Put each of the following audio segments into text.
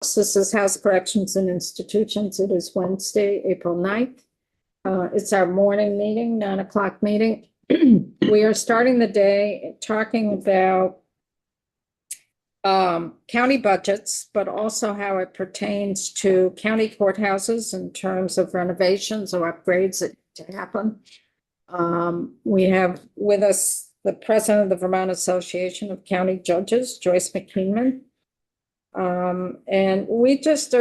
This is House Corrections and Institutions. It is Wednesday, April 9th. It's our morning meeting, 9 o'clock meeting. We are starting the day talking about county budgets, but also how it pertains to county courthouses in terms of renovations or upgrades that need to happen. We have with us the president of the Vermont Association of County Judges, Joyce McKeeman. And we're just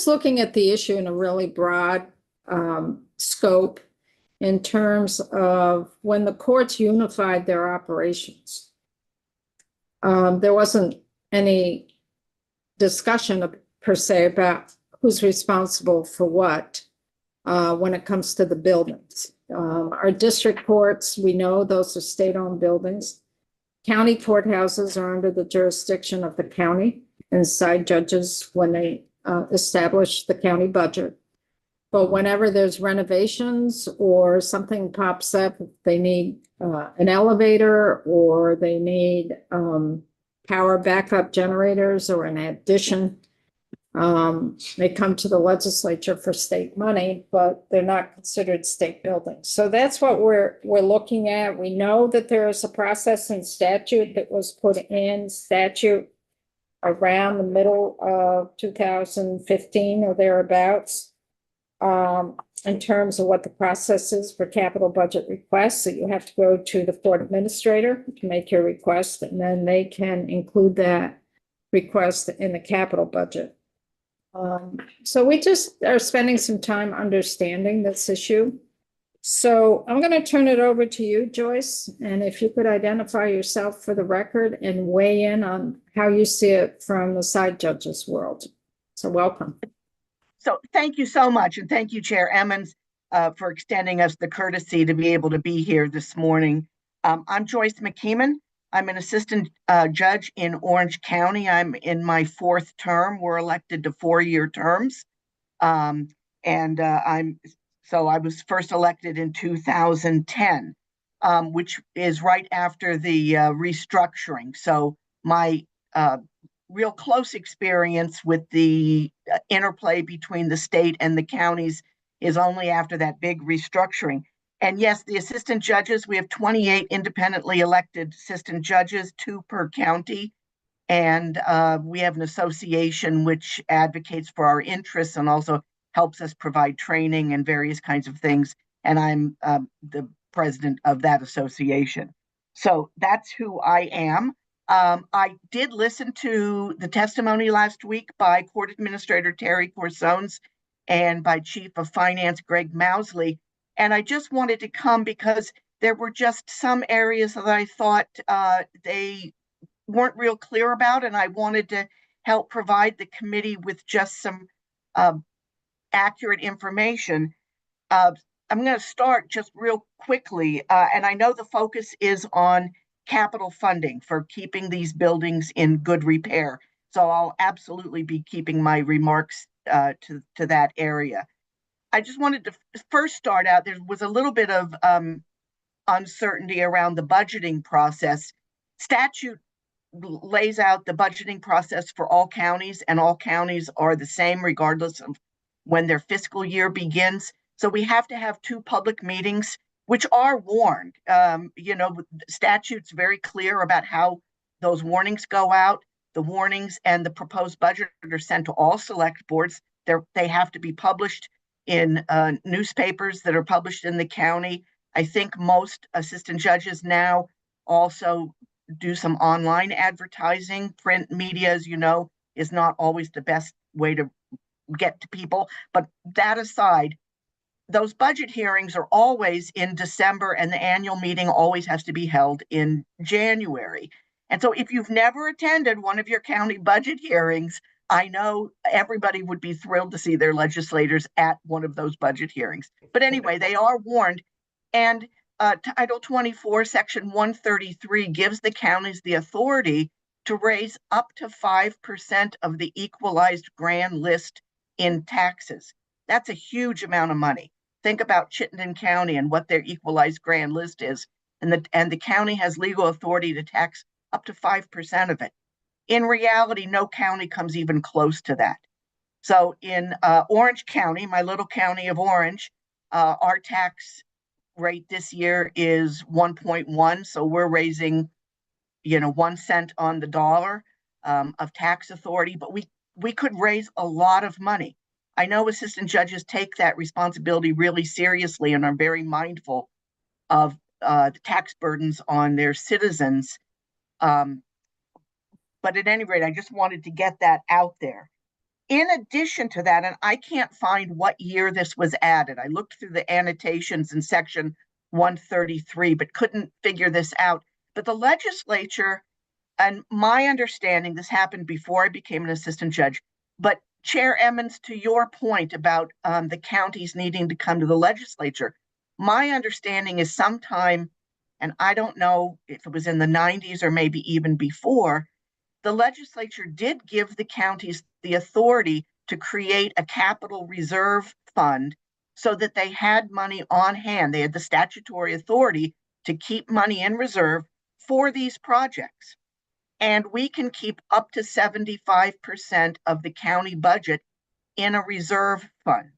looking at the issue in a really broad scope in terms of when the courts unified their operations. There wasn't any discussion per se about who's responsible for what when it comes to the buildings. Our district courts, we know those are state-owned buildings. County courthouses are under the jurisdiction of the county and side judges when they establish the county budget. But whenever there's renovations or something pops up, if they need an elevator or they need power backup generators or an addition, they come to the legislature for state money, but they're not considered state buildings. So that's what we're looking at. We know that there is a process in statute that was put in statute around the middle of 2015 or thereabouts, in terms of what the process is for capital budget requests. So you have to go to the court administrator to make your request, and then they can include that request in the capital budget. So we just are spending some time understanding this issue. So I'm going to turn it over to you, Joyce, and if you could identify yourself for the record and weigh in on how you see it from the side judges world. So welcome. So thank you so much, and thank you, Chair Emmons, for extending us the courtesy to be able to be here this morning. I'm Joyce McKeeman. I'm an assistant judge in Orange County. I'm in my 4th term. We're elected to 4-year terms. I was first elected in 2010, which is right after the restructuring. So my real close experience with the interplay between the state and the counties is only after that big restructuring. And yes, the assistant judges, we have 28 independently elected assistant judges, 2 per county. And we have an association which advocates for our interests and also helps us provide training and various kinds of things. And I'm the president of that association. So that's who I am. I did listen to the testimony last week by Court Administrator Terry Corsones and by Chief of Finance Greg Mousley. And I just wanted to come because there were just some areas that I thought they weren't real clear about, and I wanted to help provide the committee with just some accurate information. I'm going to start just real quickly, and I know the focus is on capital funding for keeping these buildings in good repair. So I'll absolutely be keeping my remarks to that area. I just wanted to first start out, there was a little bit of uncertainty around the budgeting process. Statute lays out the budgeting process for all counties, and all counties are the same regardless of when their fiscal year begins. So we have to have 2 public meetings, which are warned. Statute's very clear about how those warnings go out. The warnings and the proposed budget are sent to all select boards. They have to be published in newspapers that are published in the county. I think most assistant judges now also do some online advertising. Print media, as you know, is not always the best way to get to people. But that aside, those budget hearings are always in December, and the annual meeting always has to be held in January. And so if you've never attended one of your county budget hearings, I know everybody would be thrilled to see their legislators at one of those budget hearings. But anyway, they are warned. And Title 24, Section 133 gives the counties the authority to raise up to 5% of the equalized grand list in taxes. That's a huge amount of money. Think about Chittenden County and what their equalized grand list is. And the county has legal authority to tax up to 5% of it. In reality, no county comes even close to that. So in Orange County, my little county of Orange, our tax rate this year is 1.1. So we're raising, 1 cent on the dollar of tax authority, but we could raise a lot of money. I know assistant judges take that responsibility really seriously and are very mindful of the tax burdens on their citizens. But at any rate, I just wanted to get that out there. In addition to that, and I can't find what year this was added. I looked through the annotations in section 133, but couldn't figure this out. But the legislature, and my understanding, this happened before I became an assistant judge, but Chair Emmons, to your point about the counties needing to come to the legislature, my understanding is sometime, and I don't know if it was in the 90s or maybe even before, the legislature did give the counties the authority to create a capital reserve fund so that they had money on hand. They had the statutory authority to keep money in reserve for these projects. And we can keep up to 75% of the county budget in a reserve fund.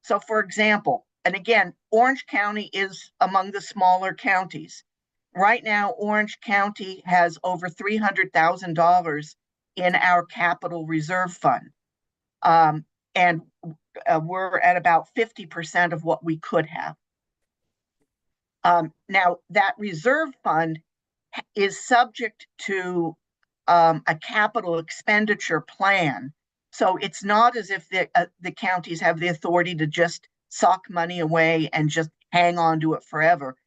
So for example, and again, Orange County is among the smaller counties. Right now, Orange County has over $300,000 in our capital reserve fund. And we're at about 50% of what we could have. Now, that reserve fund is subject to a capital expenditure plan. So it's not as if the counties have the authority to just sock money away and just hang on to it forever.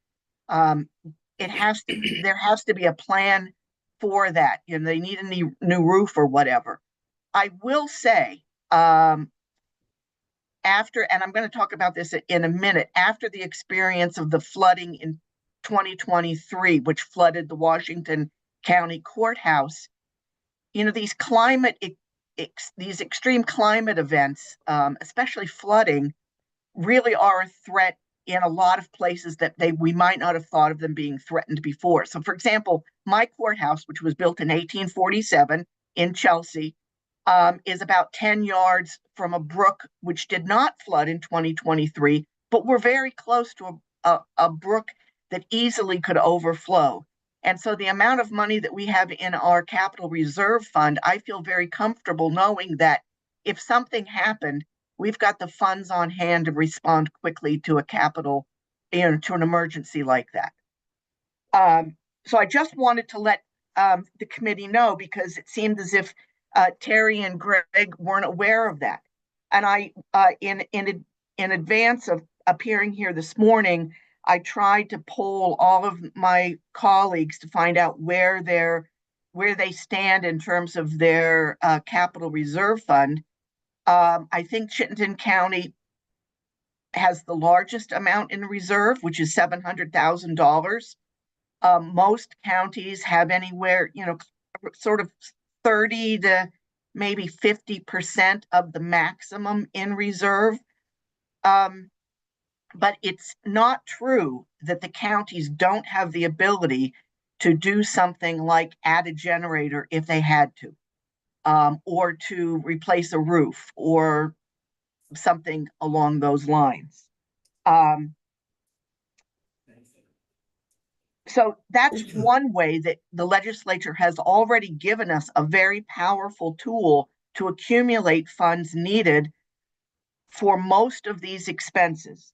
There has to be a plan for that. They need a new roof or whatever. I will say, after, and I'm going to talk about this in a minute, after the experience of the flooding in 2023, which flooded the Washington County Courthouse, these these extreme climate events, especially flooding, really are a threat in a lot of places that we might not have thought of them being threatened before. So for example, my courthouse, which was built in 1847 in Chelsea, is about 10 yards from a brook, which did not flood in 2023, but we're very close to a brook that easily could overflow. And so the amount of money that we have in our capital reserve fund, I feel very comfortable knowing that if something happened, we've got the funds on hand to respond quickly to a capital, to an emergency like that. So I just wanted to let the committee know, because it seemed as if Terry and Greg weren't aware of that. And I, in advance of appearing here this morning, I tried to poll all of my colleagues to find out where they stand in terms of their capital reserve fund. I think Chittenden County has the largest amount in reserve, which is $700,000. Most counties have anywhere, sort of 30 to maybe 50% of the maximum in reserve. But it's not true that the counties don't have the ability to do something like add a generator if they had to. Or to replace a roof or something along those lines. So that's one way that the legislature has already given us a very powerful tool to accumulate funds needed for most of these expenses.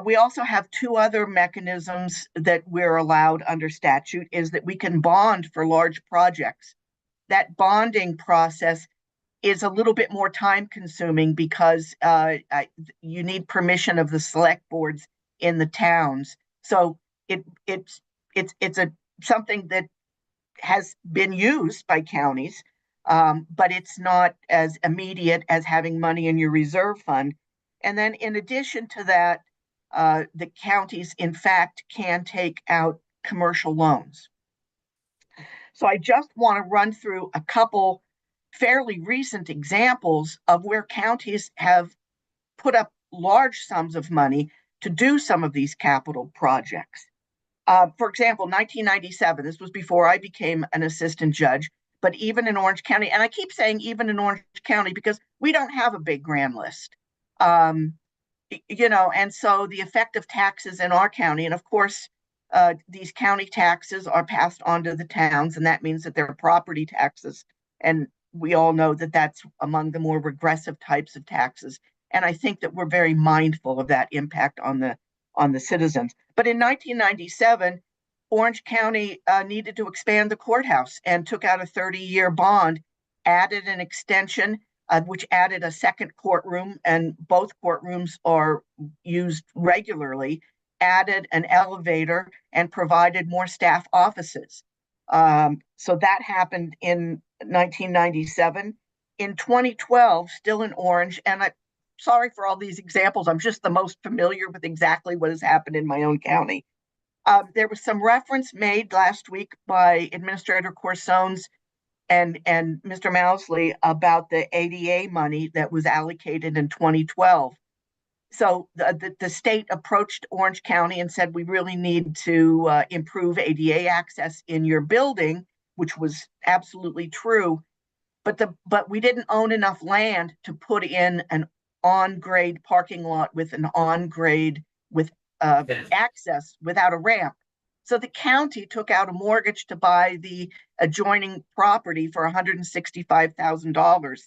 We also have two other mechanisms that we're allowed under statute, is that we can bond for large projects. That bonding process is a little bit more time consuming because you need permission of the select boards in the towns. So it's something that has been used by counties, but it's not as immediate as having money in your reserve fund. And then in addition to that, the counties, in fact, can take out commercial loans. So I just want to run through a couple fairly recent examples of where counties have put up large sums of money to do some of these capital projects. For example, 1997, this was before I became an assistant judge, but even in Orange County, and I keep saying even in Orange County because we don't have a big grand list. And so the effective taxes in our county, and of course, these county taxes are passed on to the towns, and that means that they're property taxes. And we all know that that's among the more regressive types of taxes. And I think that we're very mindful of that impact on the citizens. But in 1997, Orange County needed to expand the courthouse and took out a 30-year bond, added an extension, which added a second courtroom, and both courtrooms are used regularly, added an elevator, and provided more staff offices. So that happened in 1997. In 2012, still in Orange, and I'm sorry for all these examples, I'm just the most familiar with exactly what has happened in my own county. There was some reference made last week by Administrator Corsones and Mr. Mousley about the ADA money that was allocated in 2012. So the state approached Orange County and said, we really need to improve ADA access in your building, which was absolutely true. But we didn't own enough land to put in an on-grade parking lot with an on-grade with access without a ramp. So the county took out a mortgage to buy the adjoining property for $165,000,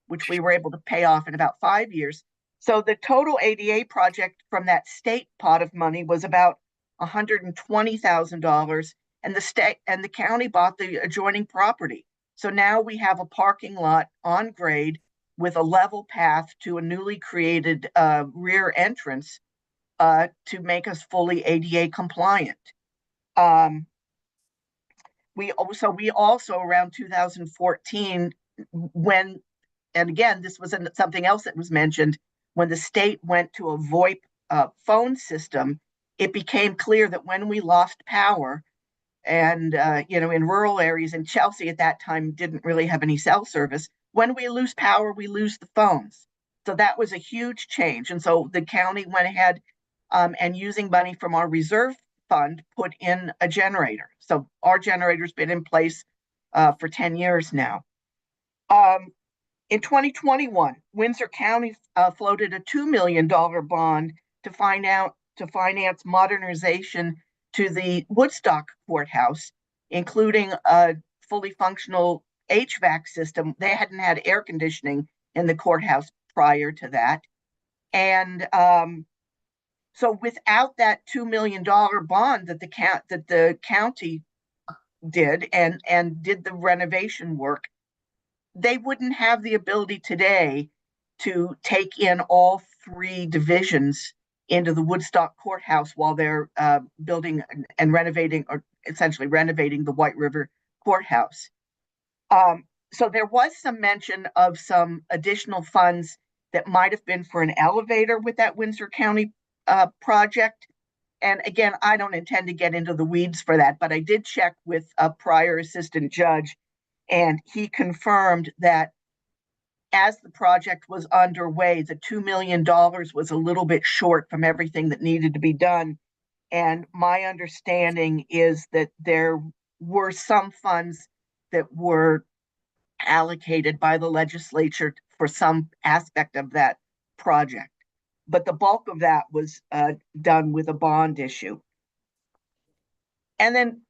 which we were able to pay off in about 5 years. So the total ADA project from that state pot of money was about $120,000, and the state and the county bought the adjoining property. So now we have a parking lot on grade with a level path to a newly created rear entrance to make us fully ADA compliant. We also around 2014, when, and again, this was something else that was mentioned, when the state went to a VoIP phone system, it became clear that when we lost power, and in rural areas, in Chelsea at that time didn't really have any cell service, when we lose power, we lose the phones. So that was a huge change. And so the county went ahead and using money from our reserve fund, put in a generator. So our generator's been in place for 10 years now. In 2021, Windsor County floated a $2 million bond to finance modernization to the Woodstock courthouse, including a fully functional HVAC system. They hadn't had air conditioning in the courthouse prior to that. And so without that $2 million bond that the county did and did the renovation work, they wouldn't have the ability today to take in all three divisions into the Woodstock courthouse while they're building and renovating, or essentially renovating, the White River courthouse. So there was some mention of some additional funds that might have been for an elevator with that Windsor County project. And again, I don't intend to get into the weeds for that, but I did check with a prior assistant judge, and he confirmed that as the project was underway, the $2 million was a little bit short from everything that needed to be done. And my understanding is that there were some funds that were allocated by the legislature for some aspect of that project. But the bulk of that was done with a bond issue. And then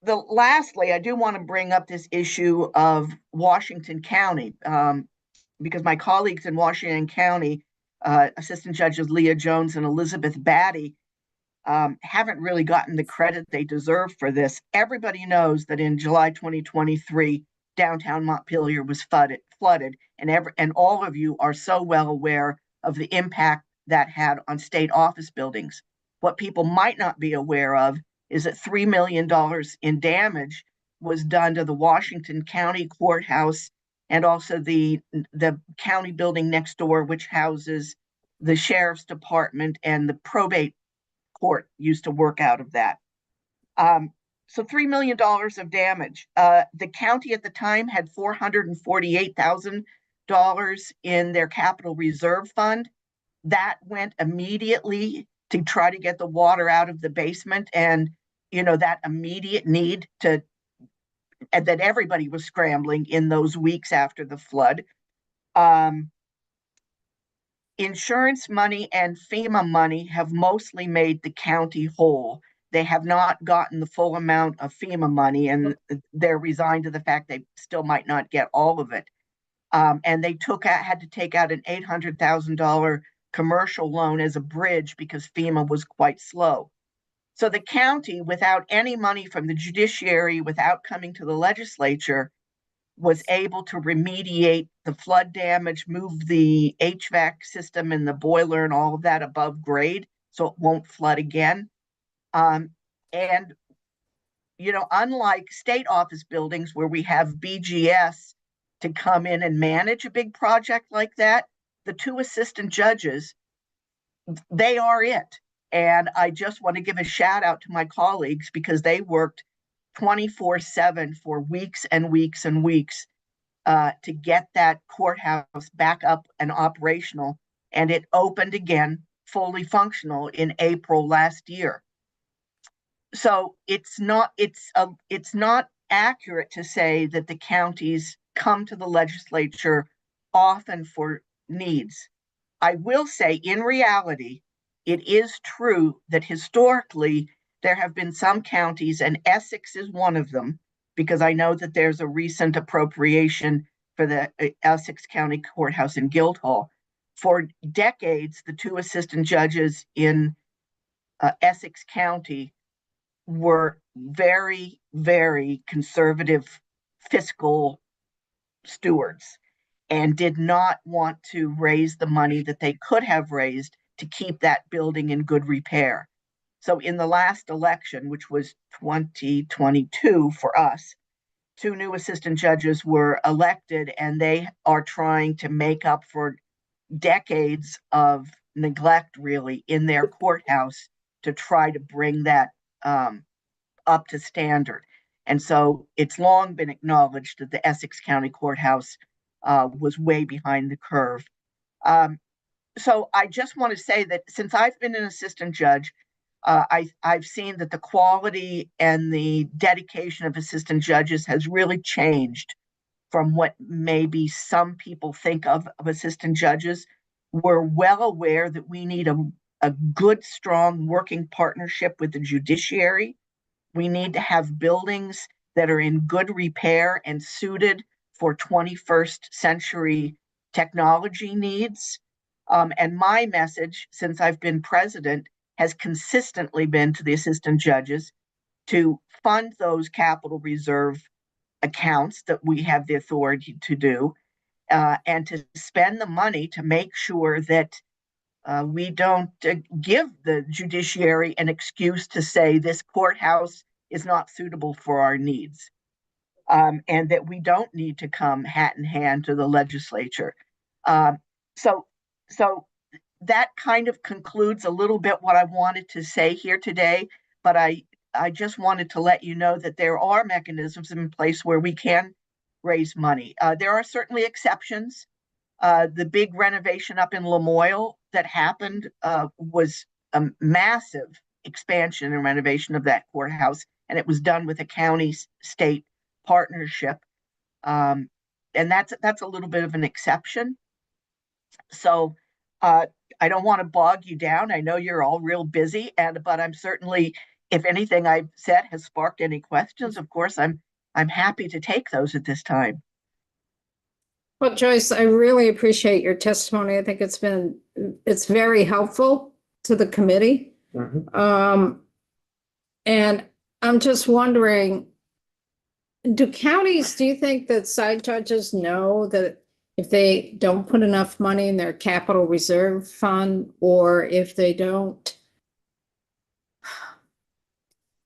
lastly, I do want to bring up this issue of Washington County, because my colleagues in Washington County, Assistant Judges Leah Jones and Elizabeth Batty, haven't really gotten the credit they deserve for this. Everybody knows that in July 2023, downtown Montpelier was flooded, and all of you are so well aware of the impact that had on state office buildings. What people might not be aware of is that $3 million in damage was done to the Washington County Courthouse and also the county building next door, which houses the sheriff's department, and the probate court used to work out of that. So $3 million of damage. The county at the time had $448,000 in their capital reserve fund. That went immediately to try to get the water out of the basement, and that immediate need to and that everybody was scrambling in those weeks after the flood. Um, Insurance money and FEMA money have mostly made the county whole. They have not gotten the full amount of FEMA money, and they're resigned to the fact they still might not get all of it. And they had to take out an $800,000 commercial loan as a bridge because FEMA was quite slow. So the county, without any money from the judiciary, without coming to the legislature, was able to remediate the flood damage, move the HVAC system and the boiler and all of that above grade so it won't flood again. And, unlike state office buildings where we have BGS to come in and manage a big project like that, the two assistant judges, they are it. And I just want to give a shout out to my colleagues because they worked 24/7 for weeks and weeks and weeks to get that courthouse back up and operational. And it opened again, fully functional in April last year. So it's not accurate to say that the counties come to the legislature often for needs. I will say, in reality, it is true that historically there have been some counties, and Essex is one of them, because I know that there's a recent appropriation for the Essex County Courthouse in Guildhall. For decades, the two assistant judges in Essex County were very, very conservative fiscal stewards and did not want to raise the money that they could have raised to keep that building in good repair. So in the last election, which was 2022 for us, two new assistant judges were elected, and they are trying to make up for decades of neglect, really, in their courthouse to try to bring that up to standard. And so it's long been acknowledged that the Essex County Courthouse was way behind the curve. So I just want to say that since I've been an assistant judge, I've seen that the quality and the dedication of assistant judges has really changed from what maybe some people think of assistant judges. We're well aware that we need a good, strong working partnership with the judiciary. We need to have buildings that are in good repair and suited for 21st century technology needs. And my message, since I've been president, has consistently been to the assistant judges to fund those capital reserve accounts that we have the authority to do, and to spend the money to make sure that we don't give the judiciary an excuse to say this courthouse is not suitable for our needs, and that we don't need to come hat in hand to the legislature. So that kind of concludes a little bit what I wanted to say here today, but I just wanted to let you know that there are mechanisms in place where we can raise money. There are certainly exceptions. The big renovation up in Lamoille that happened was a massive expansion and renovation of that courthouse, and it was done with a county-state partnership. And that's a little bit of an exception. So I don't want to bog you down. I know you're all real busy, but I'm certainly, if anything I've said has sparked any questions, of course, I'm happy to take those at this time. Well, Joyce, I really appreciate your testimony. I think it's very helpful to the committee. Mm-hmm. And I'm just wondering, do you think that side judges know that if they don't put enough money in their capital reserve fund, or if they don't,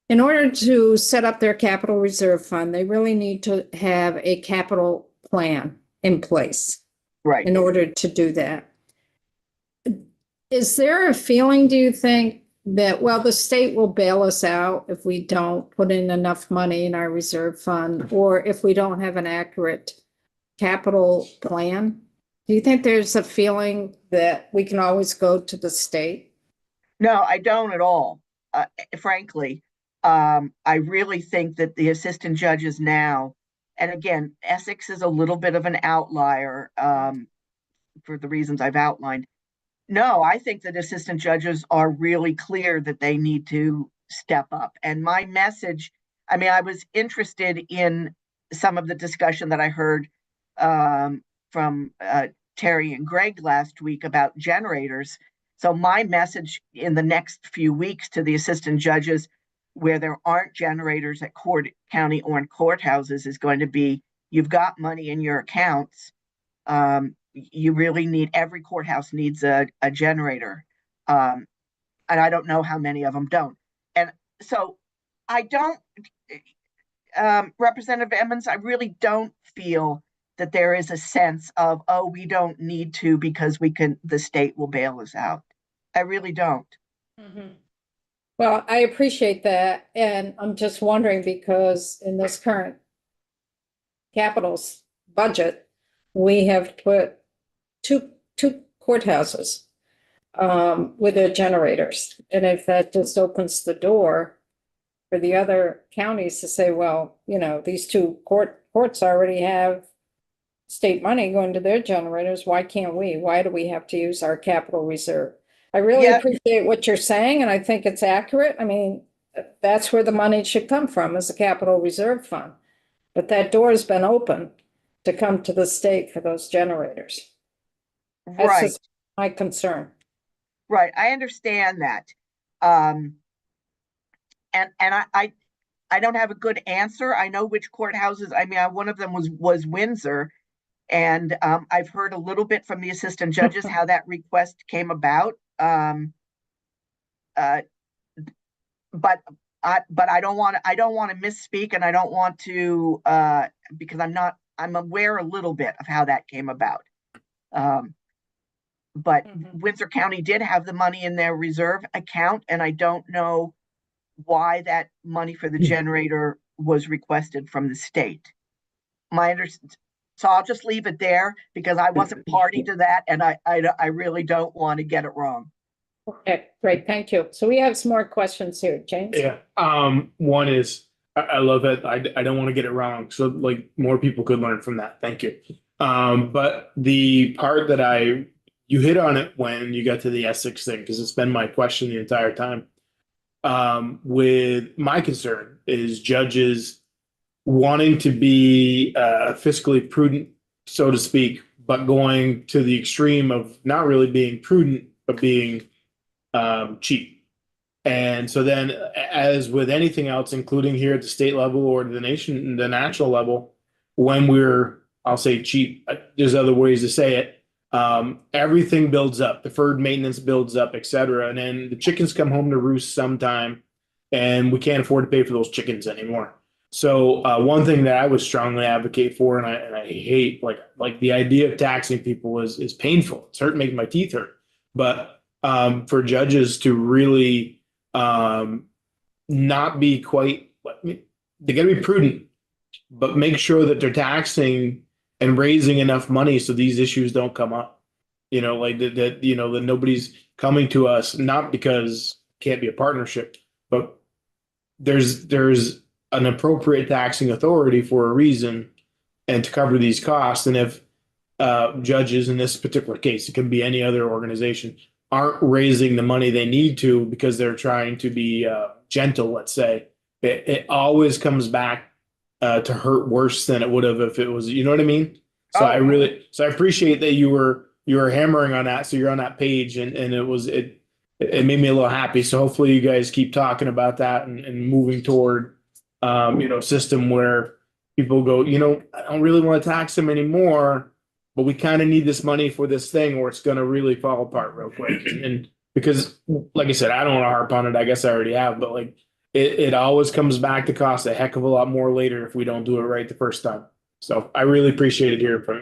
in order to set up their capital reserve fund, they really need to have a capital plan in place, right, in order to do that? Is there a feeling, do you think, that, well, the state will bail us out if we don't put in enough money in our reserve fund, or if we don't have an accurate capital plan? Do you think there's a feeling that we can always go to the state? No, I don't at all. Frankly, I really think that the assistant judges now, and again, Essex is a little bit of an outlier, for the reasons I've outlined. No, I think that assistant judges are really clear that they need to step up. And my message, I mean, I was interested in some of the discussion that I heard from Terry and Greg last week about generators. So my message in the next few weeks to the assistant judges where there aren't generators at county or in courthouses is going to be, you've got money in your accounts. You really need, every courthouse needs a generator. And I don't know how many of them don't. And so I don't, Representative Emmons, I really don't feel that there is a sense of, oh, we don't need to because the state will bail us out. I really don't. Well, I appreciate that, and I'm just wondering because in this current capital's budget, we have put two courthouses with their generators, and if that just opens the door for the other counties to say, well, you know, these two courts already have state money going to their generators, why can't we? Why do we have to use our capital reserve? I really appreciate what you're saying, and I think it's accurate. I mean, that's where the money should come from, is the capital reserve fund. But that door has been open to come to the state for those generators. That's Right, just my concern. right. I understand that. And I don't have a good answer. I know which courthouses. I mean, one of them was Windsor, and I've heard a little bit from the assistant judges how that request came about. But I don't want to misspeak, and I don't want to because I'm aware a little bit of how that came about. But Windsor County did have the money in their reserve account, and I don't know why that money for the generator was requested from the state. So I'll just leave it there because I wasn't party to that, and I really don't want to get it wrong. Okay, great, thank you. So we have some more questions here, James. Yeah. One is I love it. I don't want to get it wrong. So like more people could learn from that. Thank you. But the part that you hit on it when you got to the Essex thing, because it's been my question the entire time. With my concern is judges wanting to be fiscally prudent, so to speak, but going to the extreme of not really being prudent, but being cheap. And so then, as with anything else, including here at the state level or the national level, when I'll say cheap, there's other ways to say it. Everything builds up, deferred maintenance builds up, et cetera. And then the chickens come home to roost sometime, and we can't afford to pay for those chickens anymore. So one thing that I would strongly advocate for, and I hate, like the idea of taxing people is painful. It's hurting, making my teeth hurt. But for judges to really not be quite, they got to be prudent, but make sure that they're taxing and raising enough money so these issues don't come up. You know, like that nobody's coming to us, not because it can't be a partnership, but there's an appropriate taxing authority for a reason and to cover these costs. And if judges in this particular case, it can be any other organization, aren't raising the money they need to because they're trying to be gentle, let's say, it always comes back to hurt worse than it would have if it was, you know what I mean? So I appreciate that you were hammering on that. So you're on that page, and it made me a little happy. So hopefully you guys keep talking about that and moving toward, system where people go, I don't really want to tax them anymore, but we kind of need this money for this thing or it's going to really fall apart real quick. And because, like I said, I don't want to harp on it. I guess I already have, but like it always comes back to cost a heck of a lot more later if we don't do it right the first time. So I really appreciated hearing from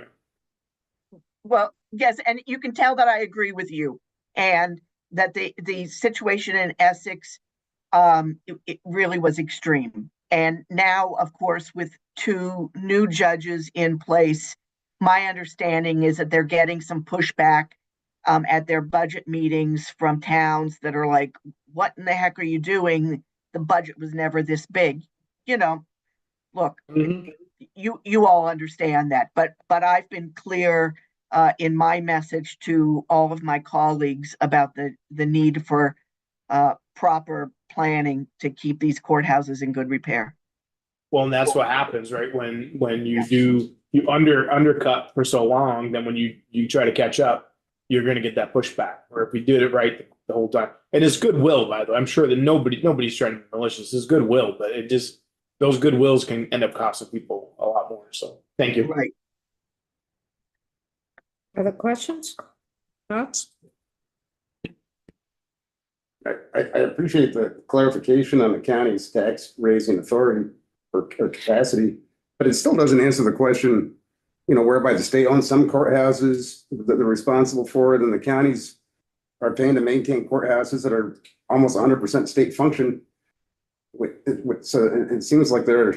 you. Well, yes, and you can tell that I agree with you, and that the situation in Essex, it really was extreme. And now, of course, with 2 new judges in place, my understanding is that they're getting some pushback at their budget meetings from towns that are like, what in the heck are you doing? the budget was never this big. You know, look, Mhm. you all understand that, but I've been clear in my message to all of my colleagues about the need for proper planning to keep these courthouses in good repair. Well, and that's what happens, right? When you undercut for so long, then when you try to catch up, you're going to get that pushback. Or if we did it right the whole time, and it's goodwill, by the way. I'm sure that nobody's trying to be malicious. It's goodwill, but it just those goodwills can end up costing people a lot more. So, thank you. Right. Other questions? Thoughts? I appreciate the clarification on the county's tax raising authority or capacity, but it still doesn't answer the question, whereby the state owns some courthouses that they're responsible for it, and the counties are paying to maintain courthouses that are almost 100% state function. So it seems like there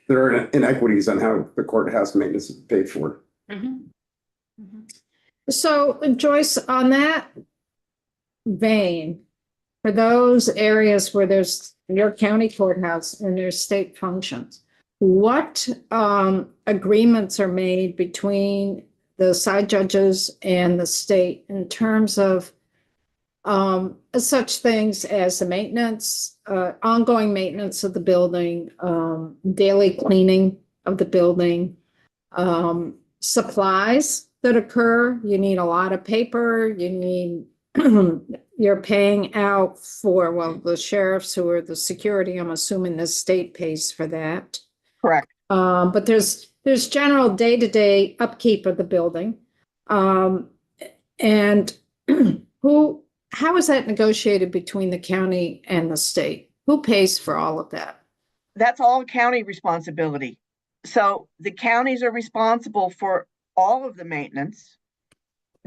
are inequities on how the courthouse maintenance is paid for. So Joyce, on that vein, for those areas where there's your county courthouse and there's state functions, what agreements are made between the side judges and the state in terms of such things as the maintenance, ongoing maintenance of the building, daily cleaning of the building, supplies that occur? You need a lot of paper, you need you're paying out for, well, the sheriffs who are the security, I'm assuming the state pays for that. Correct. But there's general day-to-day upkeep of the building. And how is that negotiated between the county and the state? Who pays for all of that? That's all county responsibility. So the counties are responsible for all of the maintenance,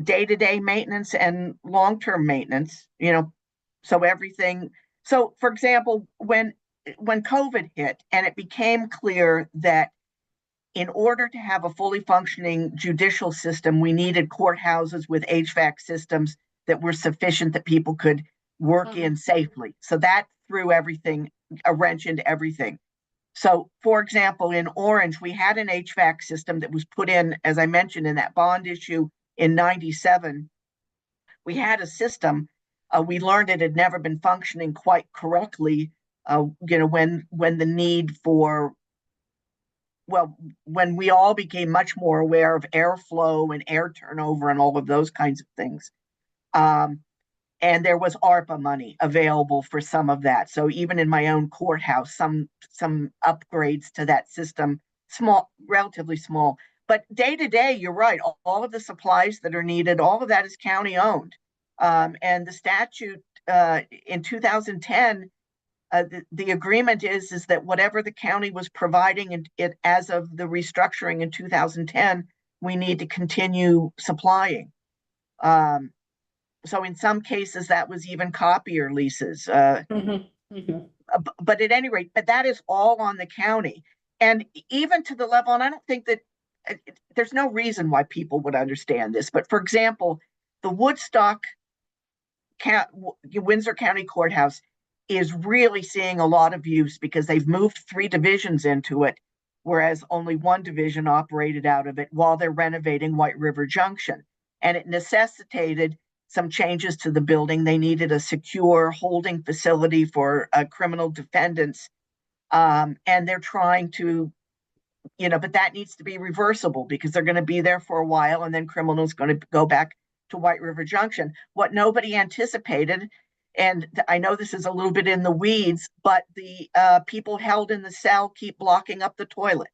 day-to-day maintenance and long-term maintenance, so everything. So for example, when COVID hit and it became clear that in order to have a fully functioning judicial system, we needed courthouses with HVAC systems that were sufficient that people could work in safely. So that threw a wrench into everything. So, for example, in Orange, we had an HVAC system that was put in, as I mentioned, in that bond issue in '97. We had a system. We learned it had never been functioning quite correctly. When the need for, when we all became much more aware of airflow and air turnover and all of those kinds of things. And there was ARPA money available for some of that. So even in my own courthouse, some upgrades to that system, small, relatively small. But day to day, you're right. All of the supplies that are needed, all of that is county owned. And the statute in 2010, the agreement is that whatever the county was providing it as of the restructuring in 2010, we need to continue supplying. So in some cases, that was even copier leases. But at any rate, but that is all on the county. And even to the level, and I don't think that there's no reason why people would understand this. But for example, the Woodstock, Windsor County Courthouse is really seeing a lot of use because they've moved 3 divisions into it, whereas only 1 division operated out of it while they're renovating White River Junction. And it necessitated some changes to the building. They needed a secure holding facility for criminal defendants. And they're trying to, but that needs to be reversible because they're going to be there for a while and then criminals going to go back to White River Junction. What nobody anticipated, and I know this is a little bit in the weeds, but the people held in the cell keep blocking up the toilet.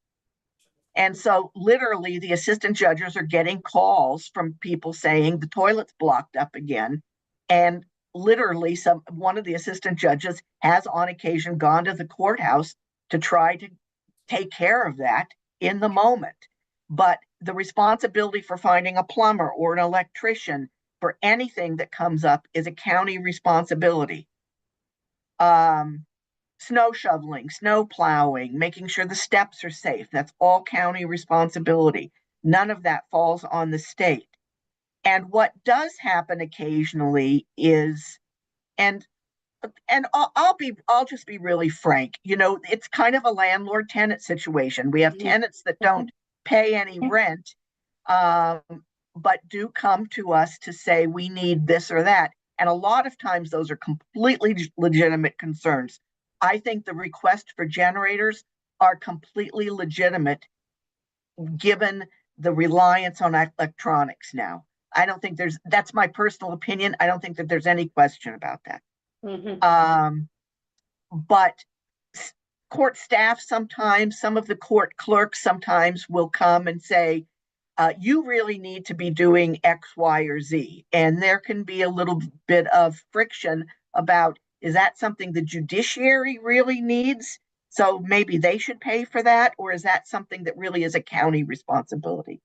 And so literally the assistant judges are getting calls from people saying the toilet's blocked up again. And literally one of the assistant judges has on occasion gone to the courthouse to try to take care of that in the moment. But the responsibility for finding a plumber or an electrician for anything that comes up is a county responsibility. Snow shoveling, snow plowing, making sure the steps are safe. That's all county responsibility. None of that falls on the state. And what does happen occasionally is, and and I'll just be really frank. You know, it's kind of a landlord tenant situation. We have tenants that don't pay any rent, but do come to us to say we need this or that. And a lot of times those are completely legitimate concerns. I think the request for generators are completely legitimate given the reliance on electronics now. I don't think that's my personal opinion. I don't think that there's any question about that. But court staff sometimes, some of the court clerks sometimes will come and say, you really need to be doing X, Y, or Z. And there can be a little bit of friction about, is that something the judiciary really needs? So maybe they should pay for that, or is that something that really is a county responsibility?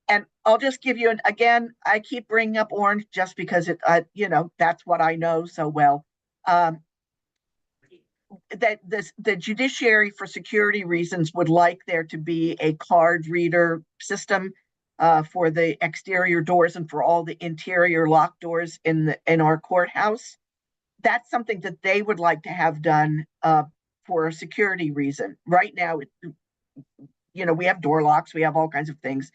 And I'll just give you again, I keep bringing up Orange just because that's what I know so well. That the judiciary, for security reasons, would like there to be a card reader system for the exterior doors and for all the interior lock doors in our courthouse. That's something that they would like to have done for a security reason. Right now, we have door locks, we have all kinds of things.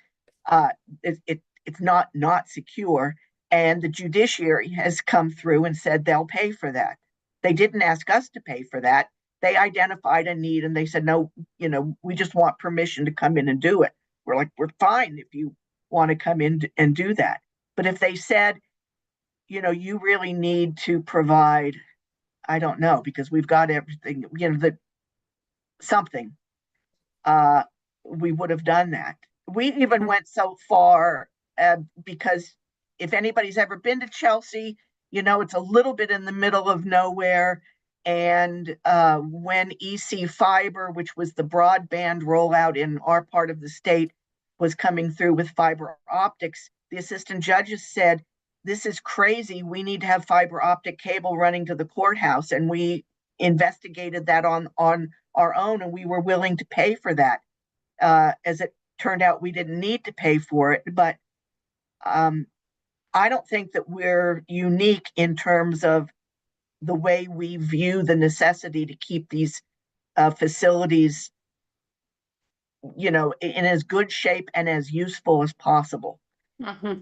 It's not secure, and the judiciary has come through and said they'll pay for that. They didn't ask us to pay for that. They identified a need and they said, no, we just want permission to come in and do it. We're like, we're fine if you want to come in and do that. But if they said, you really need to provide, I don't know, because we've got everything, something, we would have done that. We even went so far because if anybody's ever been to Chelsea, it's a little bit in the middle of nowhere. And when EC Fiber, which was the broadband rollout in our part of the state, was coming through with fiber optics, the assistant judges said, this is crazy. We need to have fiber optic cable running to the courthouse. And we investigated that on our own, and we were willing to pay for that. As it turned out, we didn't need to pay for it. But I don't think that we're unique in terms of the way we view the necessity to keep these facilities, in as good shape and as useful as possible. I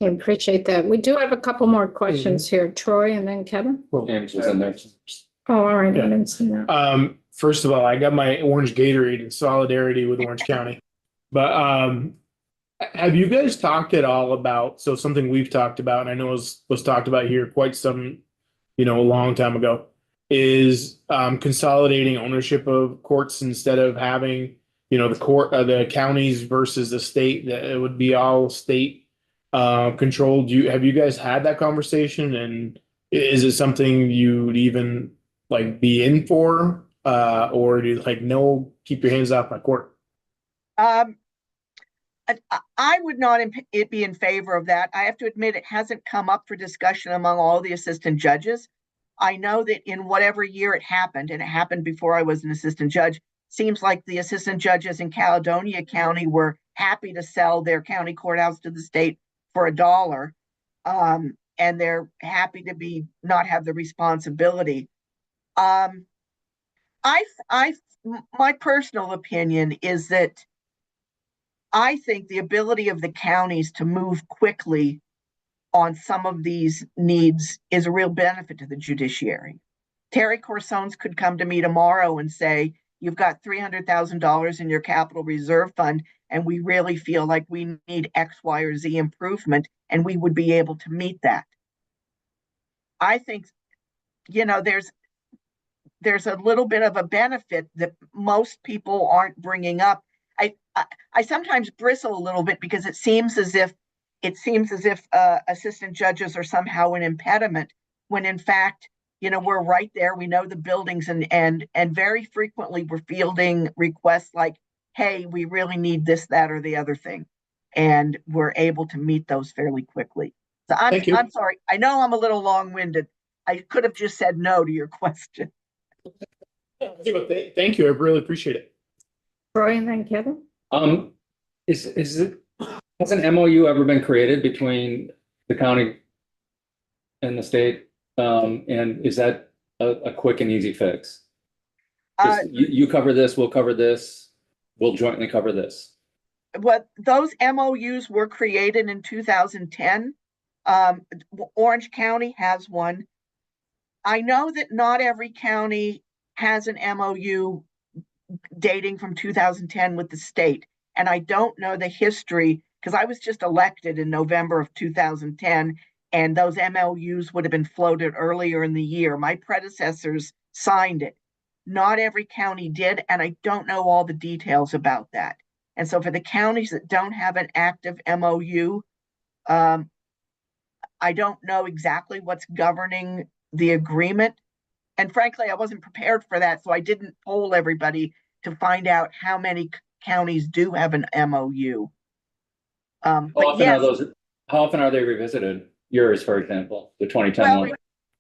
appreciate that. We do have a couple more questions here. Troy and then Kevin. James was in there. Oh, all right. Yeah. I didn't see that. First of all, I got my orange Gatorade in solidarity with Orange County. But have you guys talked at all about, so something we've talked about, and I know was talked about here quite some, a long time ago, is consolidating ownership of courts instead of having, the counties versus the state, that it would be all state controlled. Have you guys had that conversation? And is it something you'd even be in for? Or do you no, keep your hands off my court? I would not be in favor of that. I have to admit, it hasn't come up for discussion among all the assistant judges. I know that in whatever year it happened, and it happened before I was an assistant judge, seems like the assistant judges in Caledonia County were happy to sell their county courthouse to the state for $1. And they're happy to not have the responsibility. My personal opinion is that I think the ability of the counties to move quickly on some of these needs is a real benefit to the judiciary. Terry Corsones could come to me tomorrow and say, you've got $300,000 in your capital reserve fund, and we really feel like we need X, Y, or Z improvement, and we would be able to meet that. I think, there's a little bit of a benefit that most people aren't bringing up. I sometimes bristle a little bit because it seems as if assistant judges are somehow an impediment, when in fact, we're right there. We know the buildings, and very frequently we're fielding requests like, hey, we really need this, that, or the other thing. And we're able to meet those fairly quickly. So I'm sorry. I know I'm a little long-winded. I could have just said no to your question. Thank you. I really appreciate it. Troy and then Kevin. Has an MOU ever been created between the county and the state And is that a quick and easy fix? Uh, Just you cover this, we'll cover this, we'll jointly cover this. what those MOUs were created in 2010. Orange County has one. I know that not every county has an MOU dating from 2010 with the state. And I don't know the history because I was just elected in November of 2010, and those MOUs would have been floated earlier in the year. My predecessors signed it. Not every county did, and I don't know all the details about that. And so for the counties that don't have an active MOU, I don't know exactly what's governing the agreement. And frankly, I wasn't prepared for that, so I didn't poll everybody to find out how many counties do have an MOU. But yes, How often are they revisited? Yours, for example, the 2010 well, one.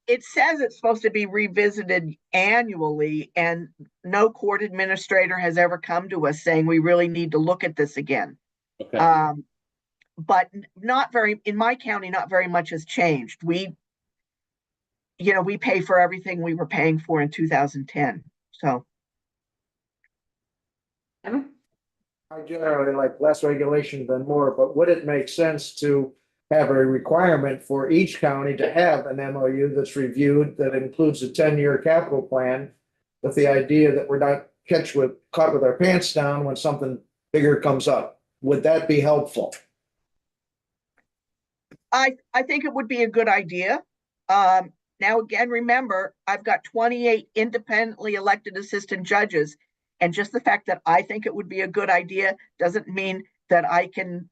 it says it's supposed to be revisited annually, and no court administrator has ever come to us saying we really need to look at this again. Okay. But not very, in my county, not very much has changed. We pay for everything we were paying for in 2010. So I generally like less regulation than more, but would it make sense to have a requirement for each county to have an MOU that's reviewed, that includes a 10-year capital plan, with the idea that we're not caught with our pants down when something bigger comes up? Would that be helpful? I think it would be a good idea. Now, again, remember, I've got 28 independently elected assistant judges. And just the fact that I think it would be a good idea doesn't mean that I can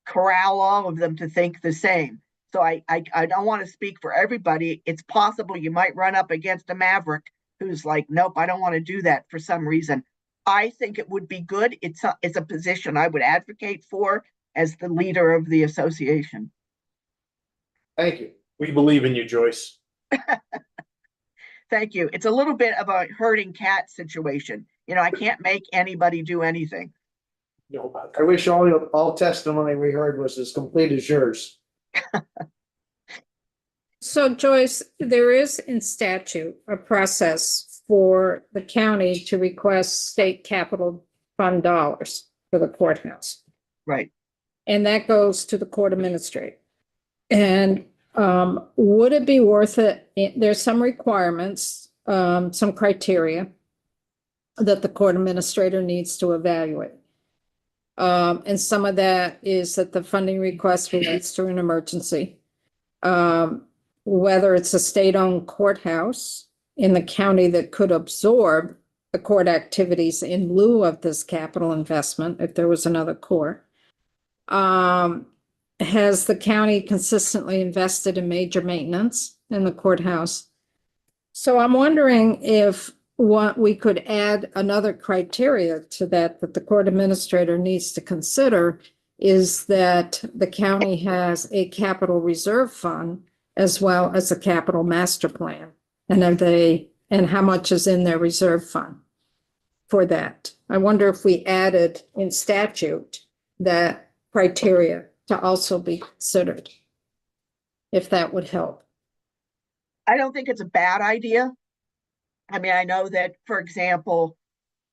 corral all of them to think the same. So I don't want to speak for everybody. It's possible you might run up against a maverick who's like, nope, I don't want to do that for some reason. I think it would be good. It's a position I would advocate for as the leader of the association. Thank you. We believe in you, Joyce. Thank you. It's a little bit of a herding cat situation. I can't make anybody do anything. I wish all testimony we heard was as complete as yours. So Joyce, there is in statute a process for the county to request state capital fund dollars for the courthouse. Right. And that goes to the court administrator. And would it be worth it? There's some requirements, some criteria that the court administrator needs to evaluate. And some of that is that the funding request relates to an emergency. Whether it's a state-owned courthouse in the county that could absorb the court activities in lieu of this capital investment, if there was another court. Has the county consistently invested in major maintenance in the courthouse? So I'm wondering if we could add another criteria to that the court administrator needs to consider is that the county has a capital reserve fund as well as a capital master plan. And how much is in their reserve fund for that? I wonder if we added in statute that criteria to also be considered, if that would help. I don't think it's a bad idea. I mean, I know that, for example,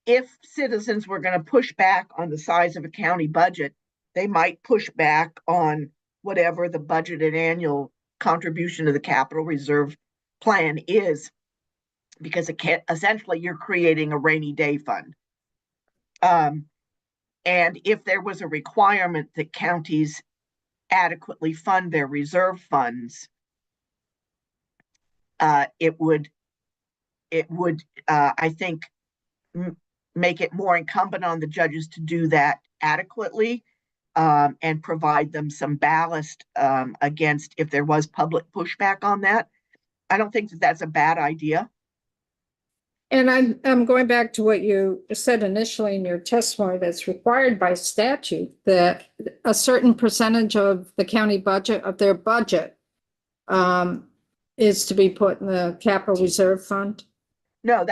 if citizens were going to push back on the size of a county budget, they might push back on whatever the budgeted annual contribution to the capital reserve plan is, because essentially you're creating a rainy day fund. And if there was a requirement that counties adequately fund their reserve funds, it would, I think, make it more incumbent on the judges to do that adequately, and provide them some ballast against if there was public pushback on that. I don't think that that's a bad idea. And I'm going back to what you said initially in your testimony, that's required by statute, that a certain percentage of the county budget, of their budget, is to be put in the capital reserve fund. No,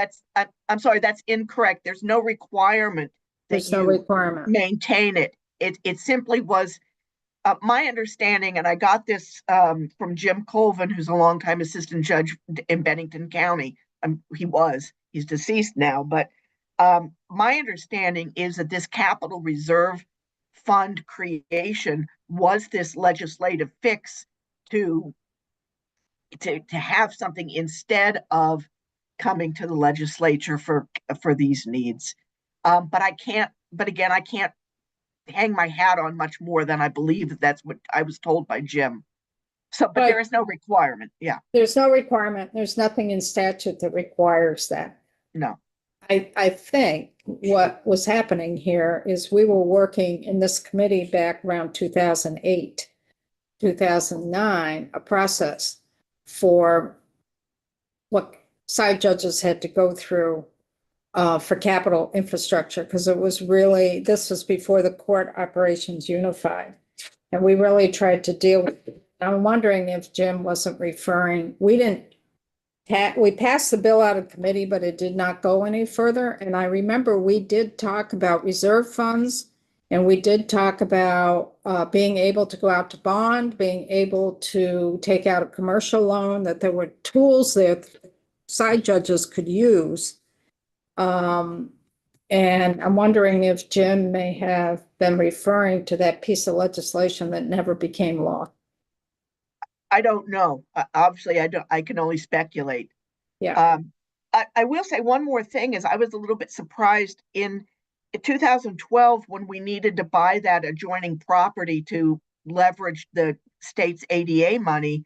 I'm sorry, that's incorrect. There's no requirement that There's no you requirement. maintain it. It simply was my understanding, and I got this from Jim Colvin, who's a longtime assistant judge in Bennington County. He's deceased now, but my understanding is that this capital reserve fund creation was this legislative fix to have something instead of coming to the legislature for these needs. But I can't hang my hat on much more than I believe that that's what I was told by Jim. So, but there is no requirement. Yeah, There's no requirement. There's nothing in statute that requires that. no. I think what was happening here is we were working in this committee back around 2008, 2009, a process for what side judges had to go through for capital infrastructure, because it was really, this was before the court operations unified. And we really tried to deal with it. I'm wondering if Jim wasn't referring, we passed the bill out of committee, but it did not go any further. And I remember we did talk about reserve funds, and we did talk about being able to go out to bond, being able to take out a commercial loan, that there were tools that side judges could use. And I'm wondering if Jim may have been referring to that piece of legislation that never became law. I don't know. Obviously, I can only speculate. Yeah. I will say one more thing is I was a little bit surprised in 2012 when we needed to buy that adjoining property to leverage the state's ADA money.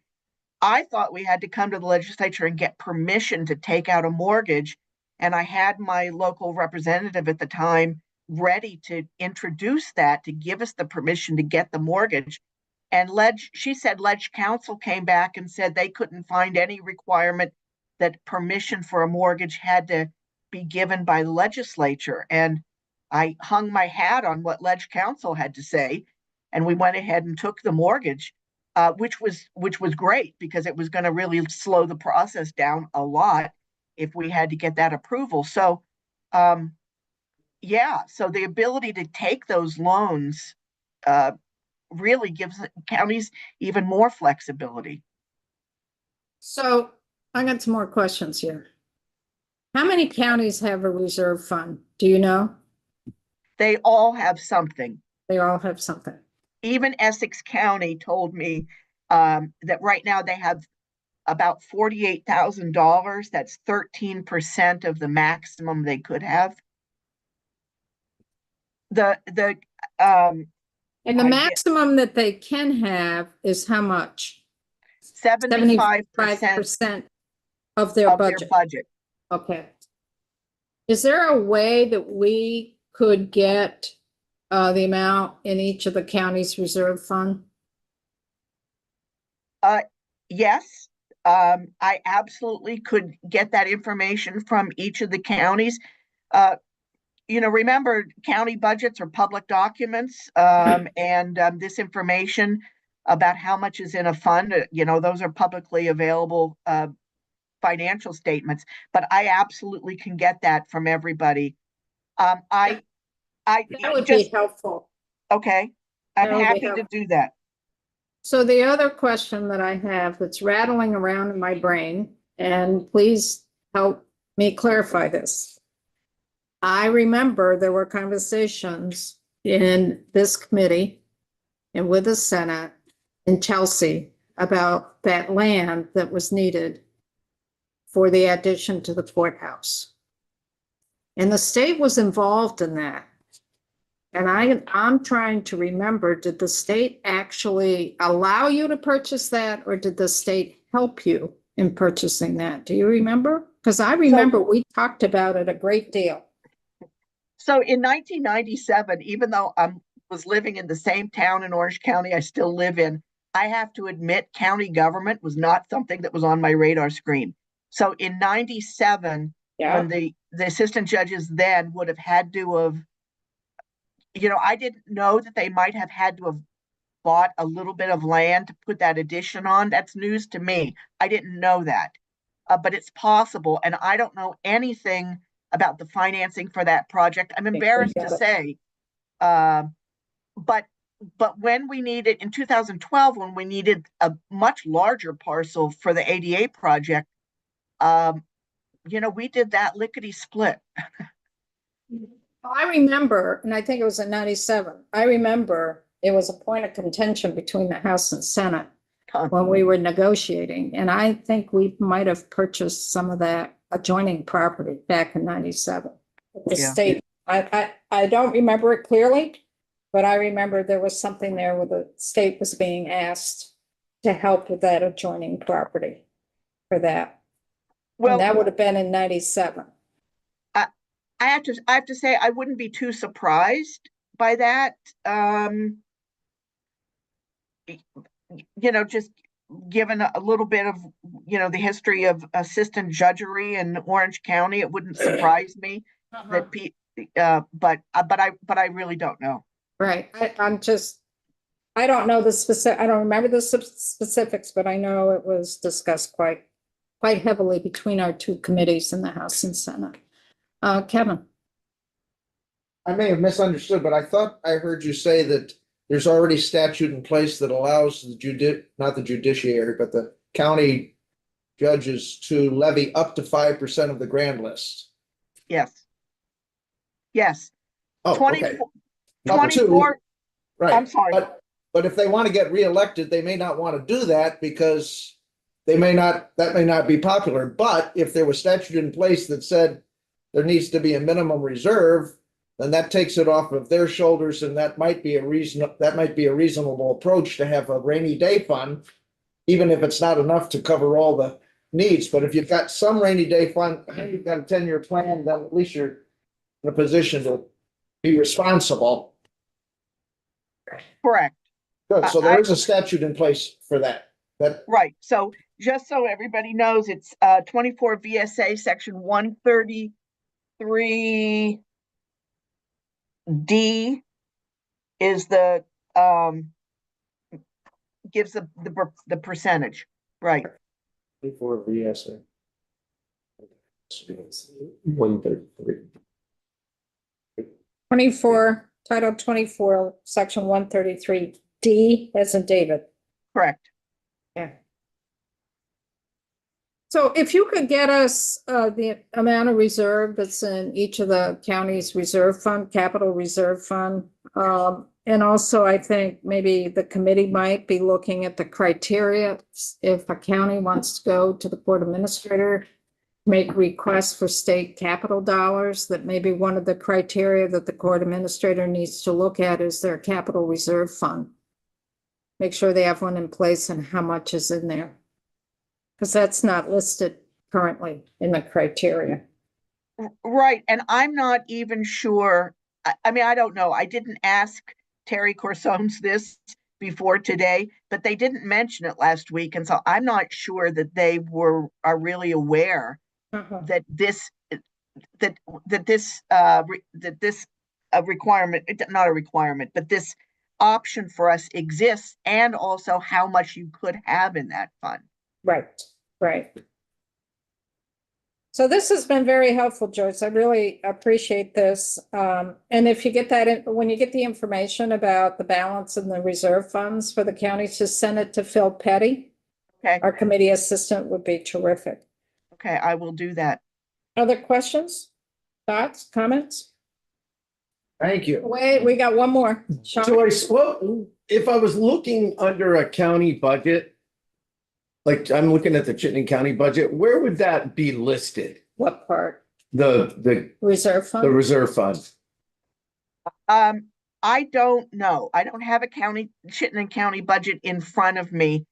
I thought we had to come to the legislature and get permission to take out a mortgage. And I had my local representative at the time ready to introduce that, to give us the permission to get the mortgage. And she said Ledge Council came back and said they couldn't find any requirement that permission for a mortgage had to be given by the legislature. And I hung my hat on what Ledge Council had to say, and we went ahead and took the mortgage, which was great because it was going to really slow the process down a lot if we had to get that approval. So, yeah, so the ability to take those loans really gives counties even more flexibility. So I got some more questions here. How many counties have a reserve fund? Do you know? They all have something. They all have something. Even Essex County told me that right now they have about $48,000. That's 13% of the maximum they could have. And the maximum that they can have is how much? 75% of their of budget. their budget. Okay. Is there a way that we could get the amount in each of the counties' reserve fund? Yes, I absolutely could get that information from each of the counties. Remember, county budgets are public documents, and this information about how much is in a fund, those are publicly available financial statements. But I absolutely can get that from everybody. That would be helpful. Okay, I'm That would be happy to helpful. do that. So the other question that I have that's rattling around in my brain, and please help me clarify this. I remember there were conversations in this committee and with the Senate in Chelsea about that land that was needed for the addition to the courthouse. And the state was involved in that. And I'm trying to remember, did the state actually allow you to purchase that, or did the state help you in purchasing that? Do you remember? Because I remember we talked about it a great deal. So in 1997, even though I was living in the same town in Orange County I still live in, I have to admit county government was not something that was on my radar screen. So in 97, when the assistant judges then would have had to have, I didn't know that they might have had to have bought a little bit of land to put that addition on. That's news to me. I didn't know that, but it's possible. And I don't know anything about the financing for that project. I'm embarrassed to say, but but when we needed, in 2012, when we needed a much larger parcel for the ADA project, we did that lickety split. I remember, and I think it was in 97, I remember it was a point of contention between the House and Senate when we were negotiating, and I think we might have purchased some of that adjoining property back in 97. The Yeah. state, I don't remember it clearly, but I remember there was something there where the state was being asked to help with that adjoining property for that. Well, And that would have been in 97. I have to say, I wouldn't be too surprised by that. Just given a little bit of, the history of assistant judgery in Orange County, it wouldn't surprise me that but I really don't know. Right, I don't know the specific, I don't remember the specifics, but I know it was discussed quite heavily between our two committees in the House and Senate. Kevin, I may have misunderstood, but I thought I heard you say that there's already statute in place that allows not the judiciary, but the county judges to levy up to 5% of the grand list. Yes. Yes. Oh, okay. 24, Number two, 24, right. I'm sorry. But if they want to get reelected, they may not want to do that because that may not be popular. But if there was statute in place that said there needs to be a minimum reserve, then that takes it off of their shoulders, and that might be a reasonable approach to have a rainy day fund, even if it's not enough to cover all the needs. But if you've got some rainy day fund, and you've got a 10-year plan, then at least you're in a position to be responsible. Correct. Good. So there is a statute in place for that. Right. So just so everybody knows, it's 24 VSA section 133D is the gives the percentage. Right. Before VSA. 133. 24, Title 24, Section 133D, as in David. Correct. Yeah. So if you could get us the amount of reserve that's in each of the county's reserve fund, capital reserve fund. And also, I think maybe the committee might be looking at the criteria. If a county wants to go to the court administrator, make requests for state capital dollars, that maybe one of the criteria that the court administrator needs to look at is their capital reserve fund. Make sure they have one in place and how much is in there. Because that's not listed currently in the criteria. Right. And I'm not even sure. I mean, I don't know. I didn't ask Terry Corsones this before today, but they didn't mention it last week. And so I'm not sure that they are really aware that this requirement, not a requirement, but this option for us exists, and also how much you could have in that fund. Right, right. So this has been very helpful, Joyce. I really appreciate this. And if you get that, when you get the information about the balance in the reserve funds for the counties, just send it to Phil Petty. Okay. Our committee assistant would be terrific. Okay, I will do that. Other questions, thoughts, comments? Thank you. Wait, we got one more. Sean? Joyce, well, if I was looking under a county budget, like I'm looking at the Chittenden County budget, where would that be listed? What part? The Reserve fund? reserve fund. I don't know. I don't have a Chittenden County budget in front of me.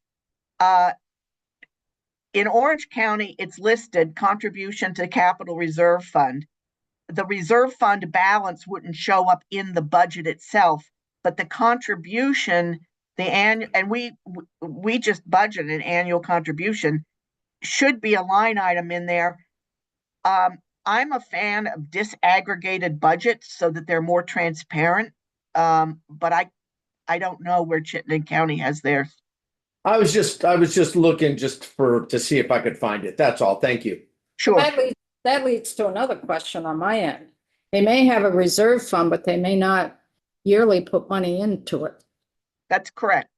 In Orange County, it's listed contribution to capital reserve fund. The reserve fund balance wouldn't show up in the budget itself, but the contribution, and we just budget an annual contribution, should be a line item in there. I'm a fan of disaggregated budgets so that they're more transparent. But I don't know where Chittenden County has theirs. I was just looking to see if I could find it. That's all. Thank you. Sure. That leads to another question on my end. They may have a reserve fund, but they may not yearly put money into it. That's correct.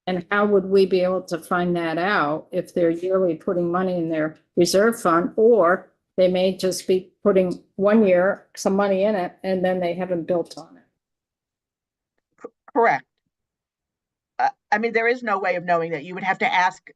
And how would we be able to find that out if they're yearly putting money in their reserve fund? Or they may just be putting 1 year, some money in it, and then they haven't built on it. Correct. I mean, there is no way of knowing that. You would have to ask,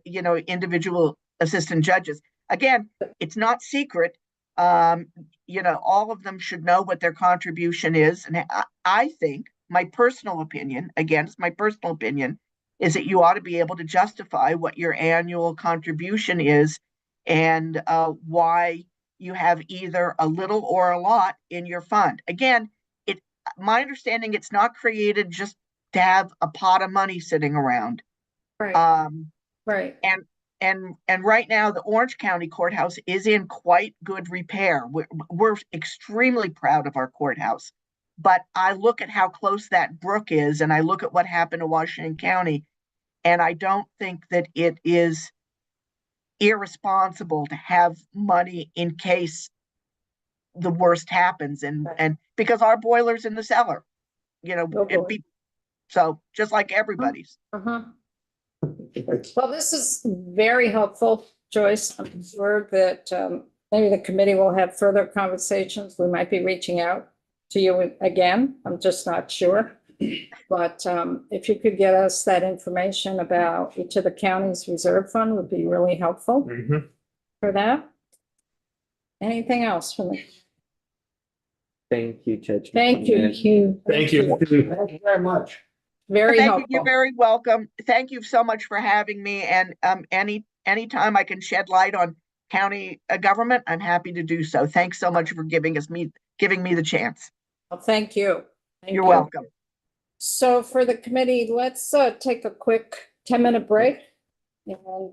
individual assistant judges. Again, it's not secret. All of them should know what their contribution is. And I think my personal opinion, again, it's my personal opinion, is that you ought to be able to justify what your annual contribution is and why you have either a little or a lot in your fund. Again, my understanding, it's not created just to have a pot of money sitting around. Right, right. And right now, the Orange County Courthouse is in quite good repair. We're extremely proud of our courthouse. But I look at how close that brook is, and I look at what happened to Washington County, and I don't think that it is irresponsible to have money in case the worst happens. And because our boiler's in the cellar, so just like everybody's. Uh-huh. Well, this is very helpful, Joyce. I'm sure that maybe the committee will have further conversations. We might be reaching out to you again. I'm just not sure. But if you could get us that information about each of the counties' reserve fund would be really helpful for that. Anything else from me? Thank you, Judge. Thank you, Hugh. Thank you. Thank you very much. Very Thank you. helpful. You're very welcome. Thank you so much for having me. And anytime I can shed light on county government, I'm happy to do so. Thanks so much for giving me the chance. Well, thank you. Thank You're you. welcome. So for the committee, let's take a quick 10-minute break. And